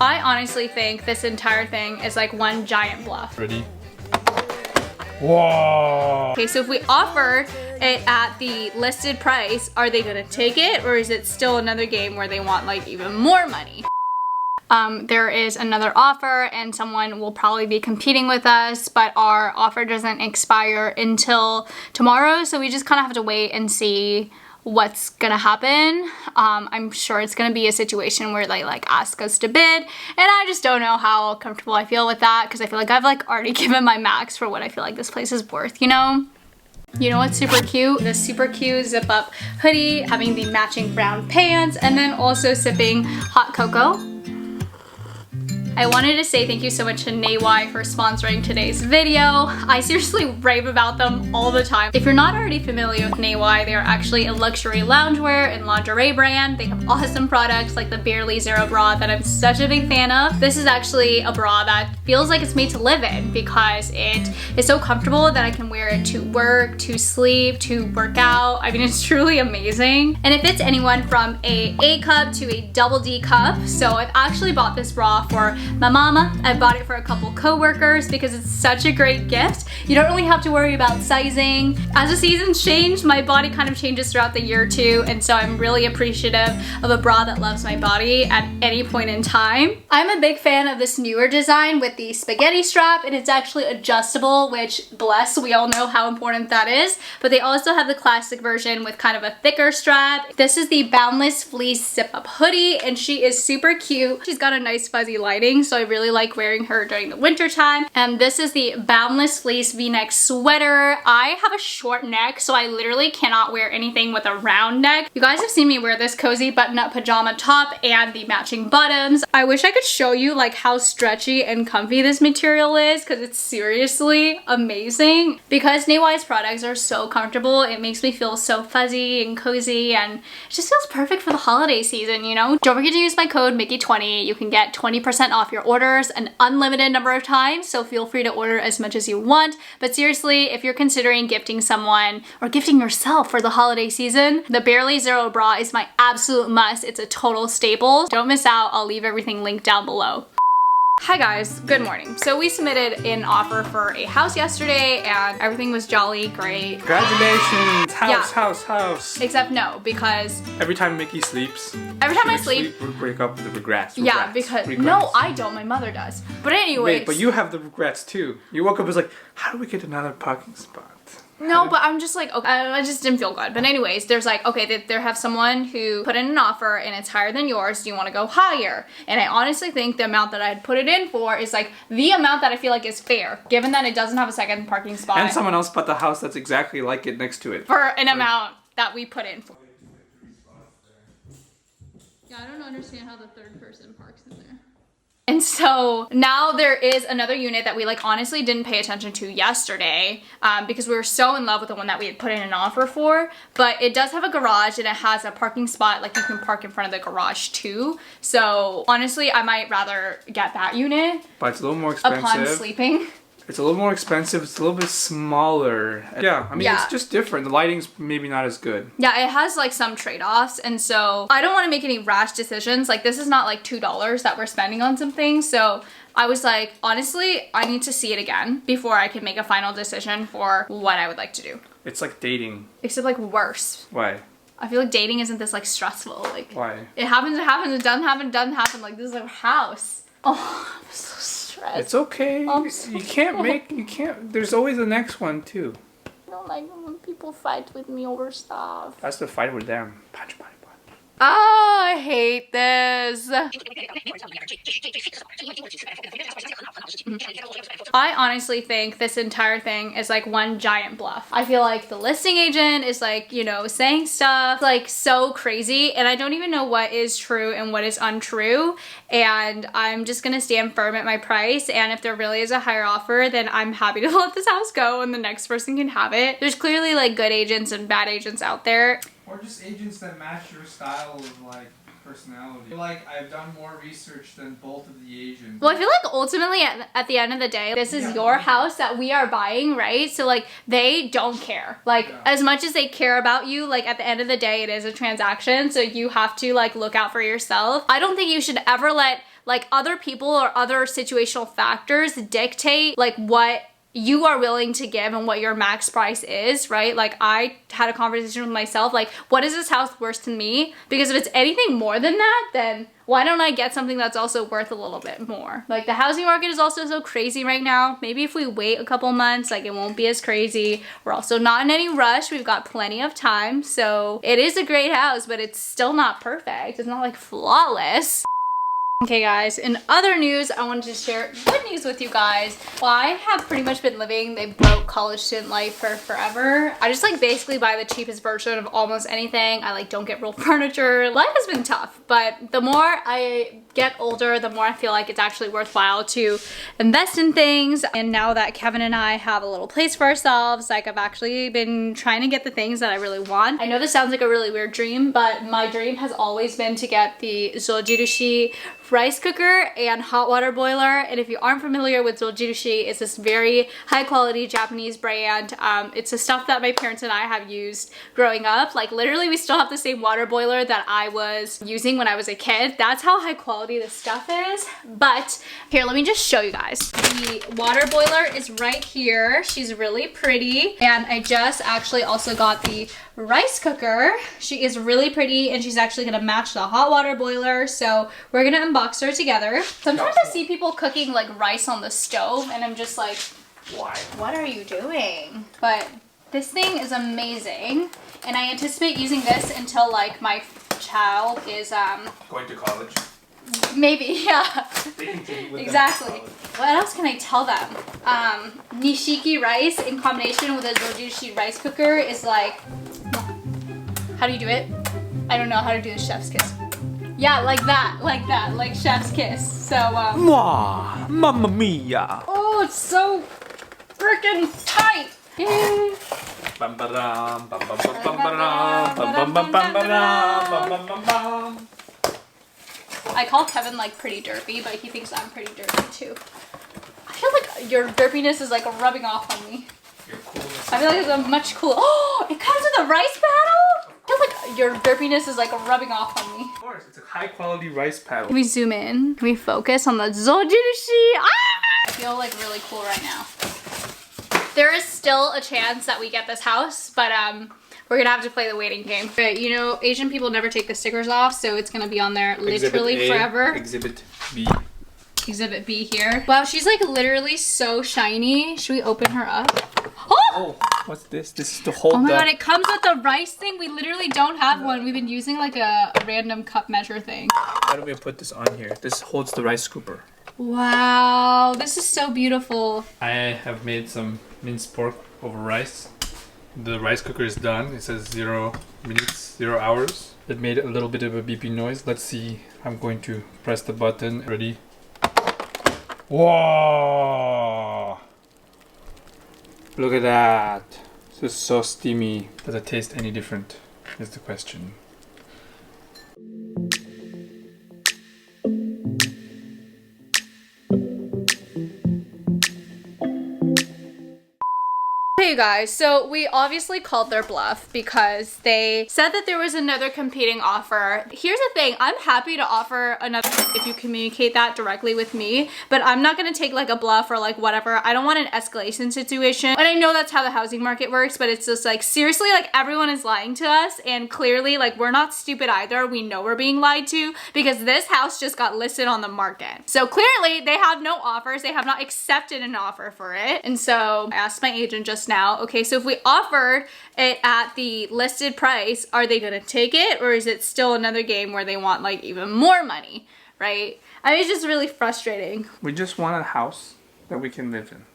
I honestly think this entire thing is like one giant bluff. Ready? Whoa! Okay, so if we offered it at the listed price, are they gonna take it, or is it still another game where they want like even more money? There is another offer and someone will probably be competing with us, but our offer doesn't expire until tomorrow, so we just kind of have to wait and see what's gonna happen. I'm sure it's gonna be a situation where they like ask us to bid, and I just don't know how comfortable I feel with that, because I feel like I've like already given my max for what I feel like this place is worth, you know? You know what's super cute? This super cute zip up hoodie, having the matching brown pants, and then also sipping hot cocoa. I wanted to say thank you so much to Naywai for sponsoring today's video. I seriously rave about them all the time. If you're not already familiar with Naywai, they are actually a luxury loungewear and lingerie brand. They have awesome products like the Barely Zero bra that I'm such a big fan of. This is actually a bra that feels like it's made to live in because it is so comfortable that I can wear it to work, to sleep, to work out. I mean, it's truly amazing. And it fits anyone from a A cup to a double D cup. So I've actually bought this bra for my mama. I bought it for a couple co-workers because it's such a great gift. You don't really have to worry about sizing. As the seasons change, my body kind of changes throughout the year too, and so I'm really appreciative of a bra that loves my body at any point in time. I'm a big fan of this newer design with the spaghetti strap, and it's actually adjustable, which bless, we all know how important that is, but they also have the classic version with kind of a thicker strap. This is the Boundless Fleece Zip Up Hoodie, and she is super cute. She's got a nice fuzzy lining, so I really like wearing her during the winter time. And this is the Boundless Fleece V-neck sweater. I have a short neck, so I literally cannot wear anything with a round neck. You guys have seen me wear this cozy button-up pajama top and the matching bottoms. I wish I could show you like how stretchy and comfy this material is, because it's seriously amazing. Because Naywai's products are so comfortable, it makes me feel so fuzzy and cozy, and it just feels perfect for the holiday season, you know? Don't forget to use my code Miki20. You can get 20% off your orders an unlimited number of times, so feel free to order as much as you want. But seriously, if you're considering gifting someone or gifting yourself for the holiday season, the Barely Zero bra is my absolute must. It's a total staple. Don't miss out. I'll leave everything linked down below. Hi guys, good morning. So we submitted an offer for a house yesterday and everything was jolly great. Congratulations! House! Except no, because every time Miki sleeps, every time I sleep, we break up the regrets. Yeah, because no, I don't. My mother does. But anyways. Wait, but you have the regrets too. You woke up and was like, how do we get another parking spot? No, but I'm just like, okay, I just didn't feel good. But anyways, there's like, okay, they have someone who put in an offer and it's higher than yours. Do you want to go higher? And I honestly think the amount that I'd put it in for is like the amount that I feel like is fair, given that it doesn't have a second parking spot. And someone else bought the house that's exactly like it next to it. For an amount that we put in for. Yeah, I don't understand how the third person parks in there. And so now there is another unit that we like honestly didn't pay attention to yesterday because we were so in love with the one that we had put in an offer for, but it does have a garage and it has a parking spot, like you can park in front of the garage too. So honestly, I might rather get that unit. But it's a little more expensive. Upon sleeping. It's a little more expensive. It's a little bit smaller. Yeah, I mean, It's just different. The lighting's maybe not as good. Yeah, it has like some trade-offs. And so I don't want to make any rash decisions. Like this is not like $2 that we're spending on something. So I was like, honestly, I need to see it again before I can make a final decision for what I would like to do. It's like dating. Except like worse. Why? I feel like dating isn't this like stressful. Like why? It happens, it happens, it doesn't happen. Like this is our house. Oh, I'm so stressed. It's okay. You can't, there's always the next one too. I don't like when people fight with me over stuff. That's the fight with them. Punch. Oh, I hate this. I honestly think this entire thing is like one giant bluff. I feel like the listing agent is like, you know, saying stuff like so crazy, and I don't even know what is true and what is untrue, and I'm just gonna stand firm at my price, and if there really is a higher offer, then I'm happy to let this house go and the next person can have it. There's clearly like good agents and bad agents out there. Or just agents that match your style of like personality. I feel like I've done more research than both of the agents. Well, I feel like ultimately at the end of the day, this is your house that we are buying, right? So like they don't care. Like as much as they care about you, like at the end of the day, it is a transaction. So you have to like look out for yourself. I don't think you should ever let like other people or other situational factors dictate like what you are willing to give and what your max price is, right? Like I had a conversation with myself, like what is this house worth to me? Because if it's anything more than that, then why don't I get something that's also worth a little bit more? Like the housing market is also so crazy right now. Maybe if we wait a couple months, like it won't be as crazy. We're also not in any rush. We've got plenty of time. So it is a great house, but it's still not perfect. It's not like flawless. Okay guys, in other news, I wanted to share good news with you guys. Well, I have pretty much been living the broke college student life for forever. I just like basically buy the cheapest version of almost anything. I like don't get real furniture. Life has been tough, but the more I get older, the more I feel like it's actually worthwhile to invest in things. And now that Kevin and I have a little place for ourselves, like I've actually been trying to get the things that I really want. I know this sounds like a really weird dream, but my dream has always been to get the Zojirushi rice cooker and hot water boiler. And if you aren't familiar with Zojirushi, it's this very high quality Japanese brand. It's the stuff that my parents and I have used growing up. Like literally we still have the same water boiler that I was using when I was a kid. That's how high quality this stuff is. But here, let me just show you guys. The water boiler is right here. She's really pretty. And I just actually also got the rice cooker. She is really pretty and she's actually gonna match the hot water boiler. So we're gonna unbox her together. Sometimes I see people cooking like rice on the stove and I'm just like, why? What are you doing? But this thing is amazing and I anticipate using this until like my child is going to college. Maybe, yeah. Exactly. What else can I tell them? Nishiki rice in combination with a Zojirushi rice cooker is like, how do you do it? I don't know how to do the chef's kiss. Yeah, like that, like chef's kiss. So, Mwah! Mamma mia! Oh, it's so freaking tight. Yay. Bam ba-dam, bam bam bam bam ba-dam, bam bam bam bam ba-dam, bam bam bam bam. I call Kevin like pretty derpy, but he thinks I'm pretty derpy too. I feel like your derpiness is like rubbing off on me. Your coolness. I feel like it's a much cooler. Oh, it comes with a rice paddle? I feel like your derpiness is like rubbing off on me. Of course, it's a high quality rice paddle. Can we zoom in? Can we focus on the Zojirushi? Ah! I feel like really cool right now. There is still a chance that we get this house, but we're gonna have to play the waiting game. But you know, Asian people never take the stickers off, so it's gonna be on there literally Exhibit A, forever. Exhibit B. Exhibit B here. Wow, she's like literally so shiny. Should we open her up? Oh, what's this? This is to hold. Oh my god, it comes with the rice thing. We literally don't have one. We've been using like a random cup measure thing. Why don't we put this on here? This holds the rice scooper. Wow, this is so beautiful. I have made some minced pork over rice. The rice cooker is done. It says 0 minutes, 0 hours. It made a little bit of a beeping noise. Let's see. I'm going to press the button. Ready? Whoa! Look at that. This is so steamy. Does it taste any different? Is the question. Hey guys, so we obviously called their bluff because they said that there was another competing offer. Here's the thing, I'm happy to offer another if you communicate that directly with me, but I'm not gonna take like a bluff or like whatever. I don't want an escalation situation. And I know that's how the housing market works, but it's just like seriously, like everyone is lying to us and clearly like we're not stupid either. We know we're being lied to because this house just got listed on the market. So clearly they have no offers. They have not accepted an offer for it. And so I asked my agent just now, okay, so if we offered it at the listed price, are they gonna take it or is it still another game where they want like even more money, right? I mean, it's just really frustrating. We just want a house that we can live in.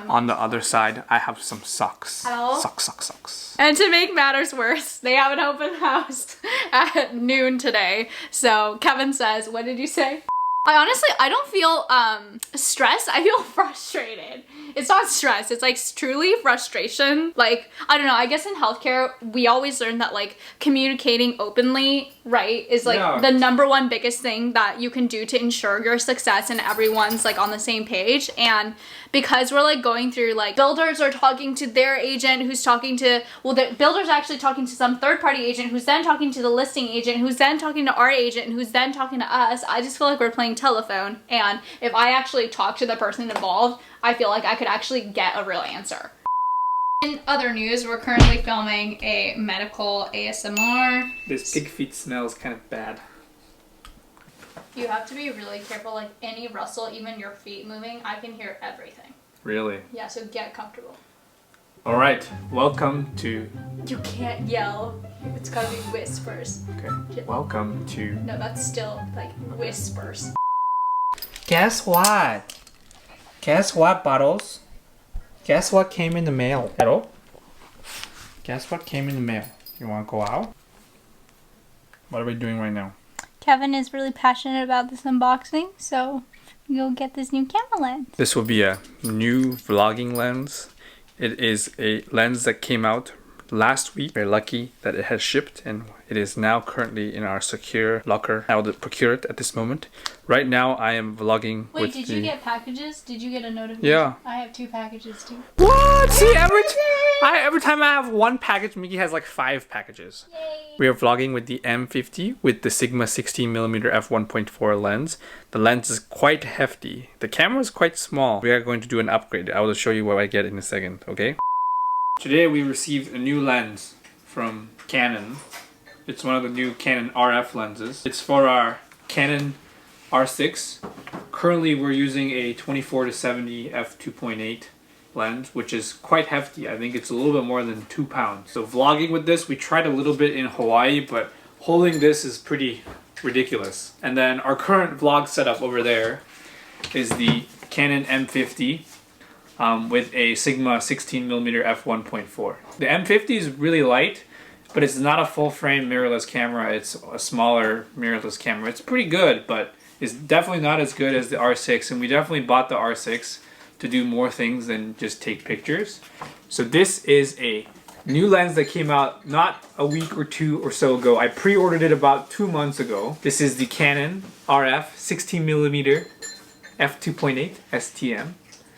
On the other side, I have some socks. Hello? Socks. And to make matters worse, they have an open house at noon today. So Kevin says, what did you say? I don't feel stressed. I feel frustrated. It's not stress. It's like truly frustration. Like, I don't know. I guess in healthcare, we always learn that like communicating openly, right, is like the #1 biggest thing that you can do to ensure your success and everyone's like on the same page. And because we're like going through like builders are talking to their agent who's talking to, well, the builder's actually talking to some third-party agent who's then talking to the listing agent who's then talking to our agent and who's then talking to us. I just feel like we're playing incoming telephone, and if I actually talk to the person involved, I feel like I could actually get a real answer. In other news, we're currently filming a medical ASMR. This pig feet smells kind of bad. You have to be really careful, like any rustle, even your feet moving, I can hear everything. Really? Yeah, so get comfortable. Alright, welcome to... You can't yell. It's gotta be whispers. Okay, welcome to... No, that's still like whispers. Guess what? Guess what, Bottles? Guess what came in the mail? Hello? Guess what came in the mail? You wanna go out? What are we doing right now? Kevin is really passionate about this unboxing, so you'll get this new camera lens. This will be a new vlogging lens. It is a lens that came out last week. We're lucky that it has shipped and it is now currently in our secure locker. I will procure it at this moment. Right now I am vlogging with Wait, did you get packages? Did you get a notification? Yeah. I have 2 packages too. What? See, every time I have 1 package, Miki has like 5 packages. Yay. We are vlogging with the M50 with the Sigma 16mm f1.4 lens. The lens is quite hefty. The camera is quite small. We are going to do an upgrade. I will show you what I get in a second, okay? Today we received a new lens from Canon. It's one of the new Canon RF lenses. It's for our Canon R6. Currently we're using a 24-70 f2.8 lens, which is quite hefty. I think it's a little bit more than 2 pounds. So vlogging with this, we tried a little bit in Hawaii, but holding this is pretty ridiculous. And then our current vlog setup over there is the Canon M50 with a Sigma 16mm f1.4. The M50 is really light, but it's not a full-frame mirrorless camera. It's a smaller mirrorless camera. It's pretty good, but it's definitely not as good as the R6, and we definitely bought the R6 to do more things than just take pictures. So this is a new lens that came out not a week or 2 or so ago. I pre-ordered it about 2 months ago. This is the Canon RF 16mm f2.8 STM.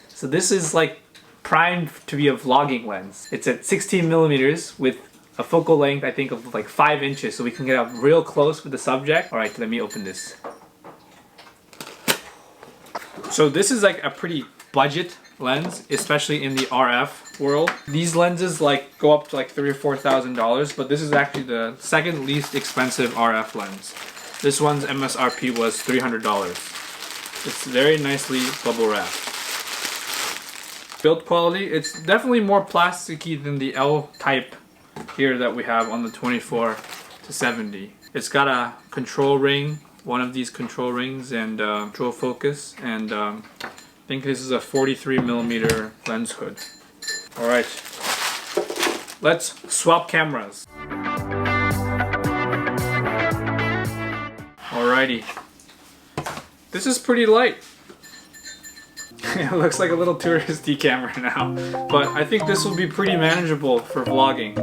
So this is like primed to be a vlogging lens. It's at 16mm with a focal length, I think, of like 5 inches, so we can get up real close with the subject. All right, let me open this. So this is like a pretty budget lens, especially in the RF world. These lenses like go up to like $3,000 or $4,000, but this is actually the second least expensive RF lens. This one's MSRP was $300. It's very nicely bubble wrapped. Build quality, it's definitely more plasticky than the L type here that we have on the 24-70. It's got a control ring, one of these control rings, and control focus, and I think this is a 43mm lens hood. Alright, let's swap cameras. Alrighty, this is pretty light. It looks like a little touristy camera now, but I think this will be pretty manageable for vlogging.